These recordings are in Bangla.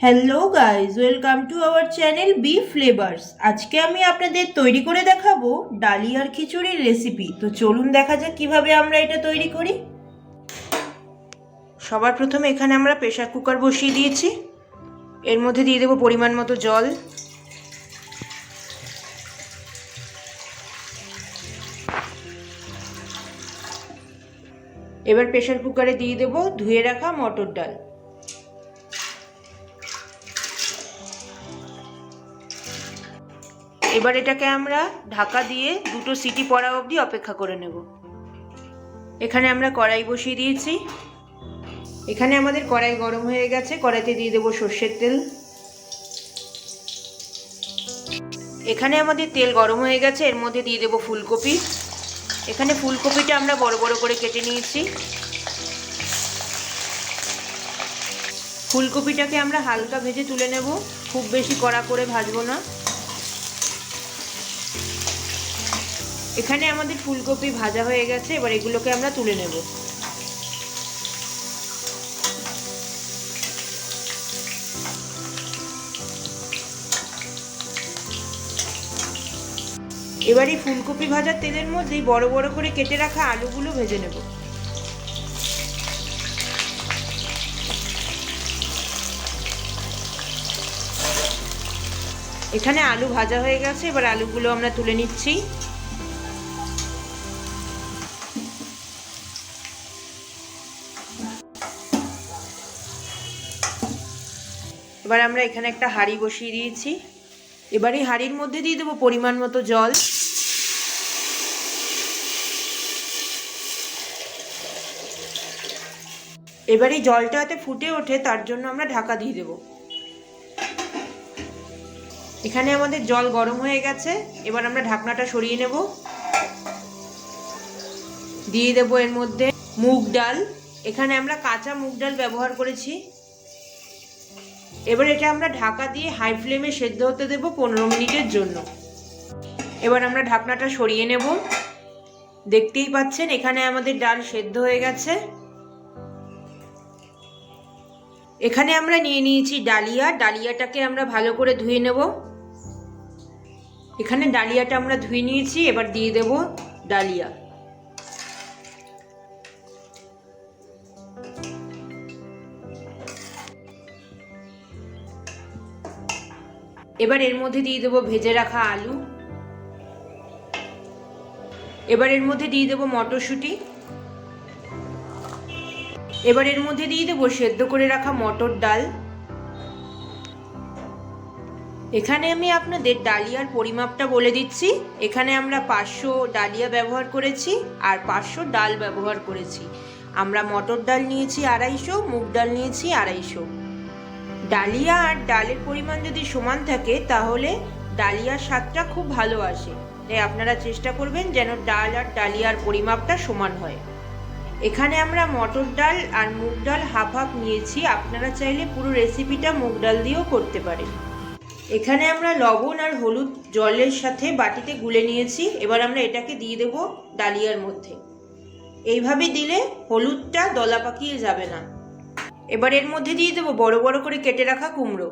Hello guys, welcome to our channel B Flavours. আজকে আমি আপনাদের তৈরি করে দেখাবো ডালিয়ার খিচুড়ির রেসিপি। তো চলুন দেখা যাক কিভাবে আমরা এটা তৈরি করি। সবার প্রথমে এখানে আমরা প্রেসার কুকার বসিয়ে দিয়েছি। এর মধ্যে দিয়ে দেবো পরিমাণ মতো জল। এবার প্রেসার কুকারে দিয়ে দেবো ধুয়ে রাখা মটর ডাল। এবার এটাকে আমরা ঢাকা দিয়ে 2 সিটি পড়া অবধি অপেক্ষা করে নেব। এখানে আমরা কড়াই বসিয়ে দিয়েছি। এখানে আমাদের কড়াই গরম হয়ে গেছে। কড়াইতে দিয়ে দেবো সর্ষের তেল। এখানে আমাদের তেল গরম হয়ে গেছে। এর মধ্যে দিয়ে দেবো ফুলকপি। এখানে ফুলকপিটা আমরা বড় বড় করে কেটে নিয়েছি। ফুলকপিটাকে আমরা হালকা ভেজে তুলে নেব, খুব বেশি কড়া করে ভাজবো না। এখানে আমাদের ফুলকপি ভাজা হয়ে গেছে। এবার এগুলোকে আমরা তুলে নেব। এবার এই ফুলকপি ভাজার তেলের মধ্যেই বড় বড় করে কেটে রাখা আলুগুলো ভেজে নেব। এখানে আলু ভাজা হয়ে গেছে। এবার আলুগুলো আমরা তুলে নিচ্ছি। এবার আমরা এখানে একটা হাঁড়ি বসিয়ে দিয়েছি। এবার এই হাঁড়ির মধ্যে দিয়ে দেবো পরিমাণ মতো জল। এবার এই জলটা যাতে ফুটে ওঠে তার জন্য আমরা ঢাকা দিয়ে দেব। এখানে আমাদের জল গরম হয়ে গেছে। এবার আমরা ঢাকনাটা সরিয়ে নেব। দিয়ে দেব এর মধ্যে মুগ ডাল। এখানে আমরা কাঁচা মুগ ডাল ব্যবহার করেছি। এবার এটা আমরা ঢাকা দিয়ে হাই ফ্লেমে সেদ্ধ হতে দেব 15 মিনিটের জন্য। এবার আমরা ঢাকনাটা সরিয়ে নেব। দেখতেই পাচ্ছেন এখানে আমাদের ডাল সেদ্ধ হয়ে গেছে। এখানে আমরা নিয়ে নিয়েছি ডালিয়া। ডালিয়াটাকে আমরা ভালো করে ধুয়ে নেব। এখানে ডালিয়াটা আমরা ধুয়ে নিয়েছি। এবার দিয়ে দেব ডালিয়া। এবার এর মধ্যে দিয়ে দেবো ভেজে রাখা আলু। এবার এর মধ্যে দিয়ে দেবো মটরশুঁটি। এবার এর মধ্যে দিয়ে দেবো সেদ্ধ করে রাখা মটর ডাল। এখানে আমি আপনাদের ডালিয়ার পরিমাপটা বলে দিচ্ছি। এখানে আমরা 500 ডালিয়া ব্যবহার করেছি আর 500 ডাল ব্যবহার করেছি। আমরা মটর ডাল নিয়েছি 250, মুগ ডাল নিয়েছি 250। ডালিয়া আর ডালের পরিমাণ যদি সমান থাকে তাহলে ডালিয়ার স্বাদটা খুব ভালো আসে। তাই আপনারা চেষ্টা করবেন যেন ডাল আর ডালিয়ার পরিমাপটা সমান হয়। এখানে আমরা মটর ডাল আর মুগ ডাল হাফ হাফ নিয়েছি। আপনারা চাইলে পুরো রেসিপিটা মুগ ডাল দিয়েও করতে পারেন। এখানে আমরা লবণ আর হলুদ জলের সাথে বাটিতে গুলে নিয়েছি। এবার আমরা এটাকে দিয়ে দেব ডালিয়ার মধ্যে। এইভাবে দিলে হলুদটা দলা পাকিয়ে যাবে না। এবার এর মধ্যে দিয়ে দেবো বড় বড় করে কেটে রাখা কুমড়ো।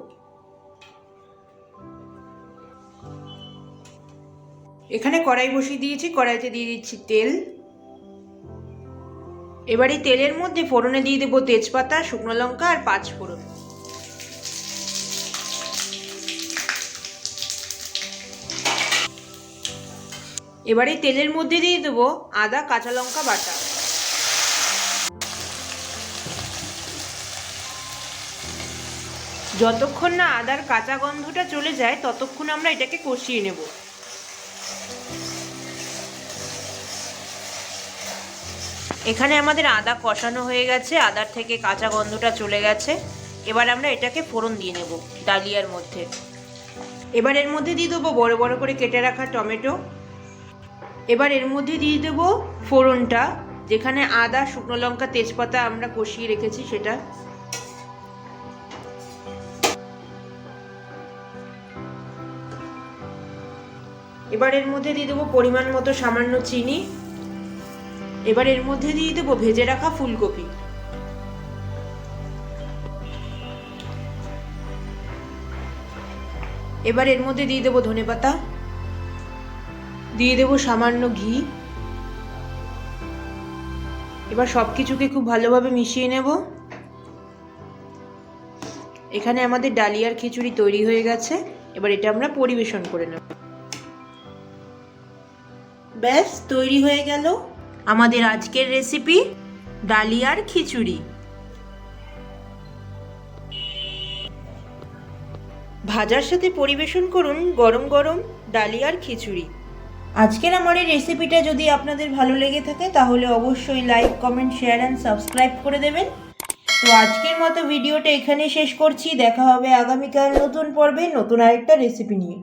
এখানে কড়াই বসিয়ে দিয়েছি। কড়াইতে দিয়ে দিচ্ছি তেল। এবার এই তেলের মধ্যে ফোড়নে দিয়ে দেবো তেজপাতা, শুকনো লঙ্কা আর 5 ফোড়ন। এবার এই তেলের মধ্যে দিয়ে দেবো আদা কাঁচা লঙ্কা বাটা। যতক্ষণ না আদার কাঁচা গন্ধটা চলে যায় ততক্ষণ আমরা এটাকে কষিয়ে নেব। এখানে আমাদের আদা কষানো হয়ে গেছে। আদার থেকে কাঁচা গন্ধটা চলে গেছে। এবার আমরা এটাকে ফোড়ন দিয়ে নেব ডালিয়ার মধ্যে। এবার এর মধ্যে দিয়ে দেবো বড় বড় করে কেটে রাখা টমেটো। এবার এর মধ্যে দিয়ে দেবো ফোড়নটা, যেখানে আদা, শুকনো লঙ্কা, তেজপাতা আমরা কষিয়ে রেখেছি সেটা। এবার এর মধ্যে দিয়ে দেবো পরিমাণ মতো সামান্য চিনি। এবার এর মধ্যে দিয়ে দেবো ভেজে রাখা ফুলকপি। এবার এর মধ্যে দিয়ে দেবো ধনেপাতা, দিয়ে দেবো সামান্য ঘি। এবার সব কিছুকে খুব ভালোভাবে মিশিয়ে নেব। এখানে আমাদের ডালিয়ার খিচুড়ি তৈরি হয়ে গেছে। এবার এটা আমরা পরিবেশন করে নেব। ব্যাস তৈরি হয়ে গেল আমাদের আজকের রেসিপি ডালিয়ার খিচুড়ি। ভাজার সাথে পরিবেশন করুন গরম গরম ডালিয়ার খিচুড়ি। আজকের আমার এই রেসিপিটা যদি আপনাদের ভালো লেগে থাকে তাহলে অবশ্যই like, comment, share and subscribe করে দেবেন। তো আজকের মতো ভিডিওটা এখানেই শেষ করছি। দেখা হবে আগামীকাল নতুন পর্বে নতুন আরেকটা রেসিপি নিয়ে।